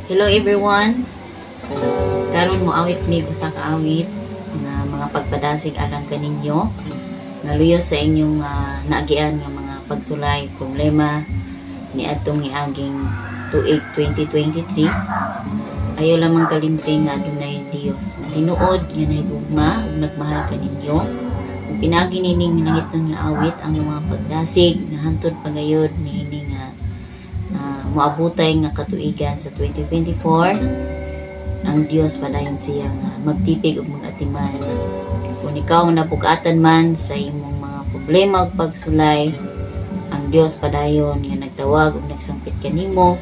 Hello everyone. Karon mo awit mi usa ka awit nga mga pagpadasig alang kaninyo nga luyos sa inyong naagian nga mga pagsulay problema ni adtong niaging tuig 2023. Ayaw lamang kalimting nga adunay Dios nga tinuod nga nahigugma ug nagmahal kaninyo. Ug pinagi nining nangiton nga awit ang mga pagdasig nga hantod pagayod niini nga moabutay nga katuigan sa 2024. Ang Dios padayon siya nga magtipig ug magatiman. Kung ikaw napugatan man sa imong mga problema ug pagsulay, ang Dios padayon nga nagtawag ug nagsangpit kanimo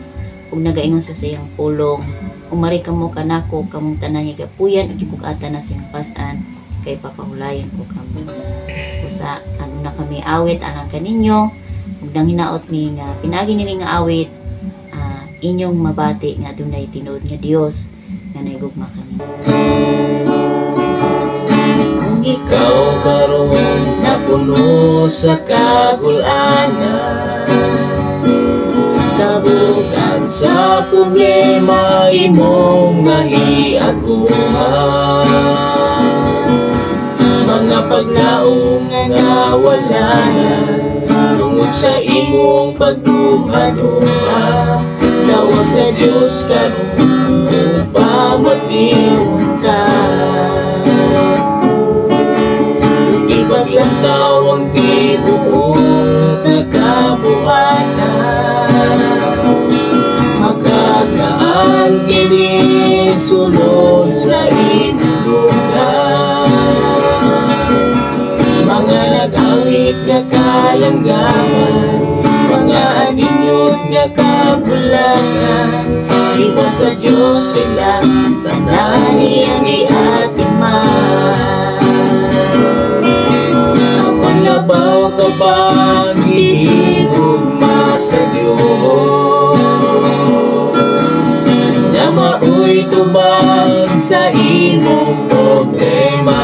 ug nagaingon sa siyang pulong. Umari kamo kanako kamong tanan nga gapuyan ug gipugatan na siyang pas-an kay papahulayan ko kamo. Usa ano na kami awit alang kaninyo ug nang hinaot mi nga pinagi nini nga awit inyong mabati nga dunay tinuod nga Dios nga naigugma kanimo. Kung ikaw karon napuno sa kagul-anan, kabugan sa problema imong nahiaguman, mga paglaong nga nawalanan tungod sa imong pagduha-duha, tawag sa Diyos karon upang mag-ingon ka. Sugi paglantaw ang tibuong nakabuhatan, makagaan kini sulod sa indugan. Mga nag-awit nga kalanggaman, mga aninyot nga kabulakan, iba sa Diyos sila tanan niyang giatiman. Apan labaw ka bang gihigugma sa Diyos, na maoy tubag sa imong problema.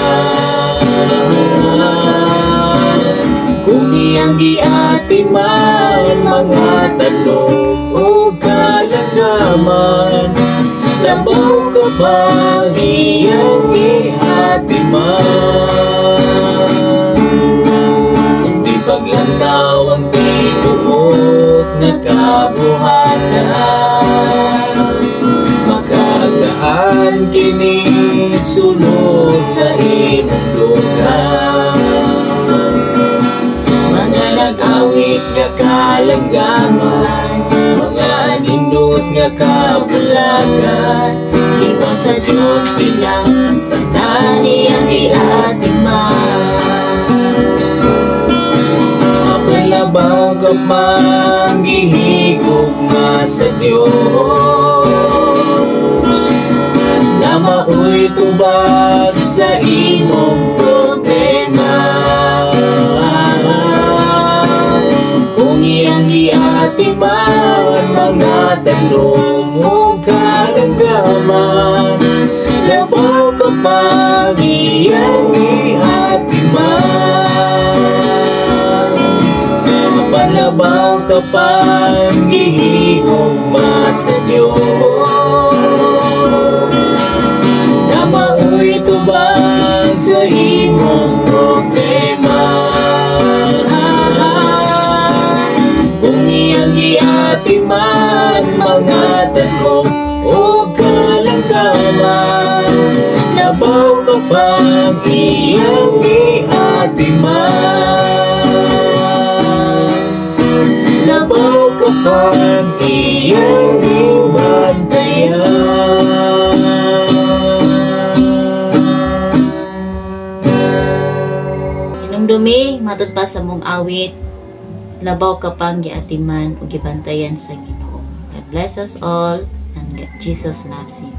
Kung iyang giatiman mga talong o kalagaman, labaw ka ba iyang giatiman? Sundi paglantaw ang tinuod na kabuhatan, makagaan kini sulod sa imong lugar. Nag-awit nga kalanggaman, mga anindot nga kabulakan, iba sa Diyos sila tanan niyang giatiman. Mapalabaw ka pang gihigugma sa Diyos, na maoy tubag sa imong problema. Kung iyang giatiman mga talong o kalanggaman, labaw ka pang iyang giatiman. Mapalabaw ka pang gihigugma sa Diyos, na maoy tubag sa imong problema. Giatiman mga talong o kalanggaman, labaw ka pang iyang giatiman. Labaw ka pang iyang gibantayan. Hinumdumi matud pa sa mong awit, labaw ka pang giatiman ug gibantayan sa Ginoo. God bless us all and Jesus loves you.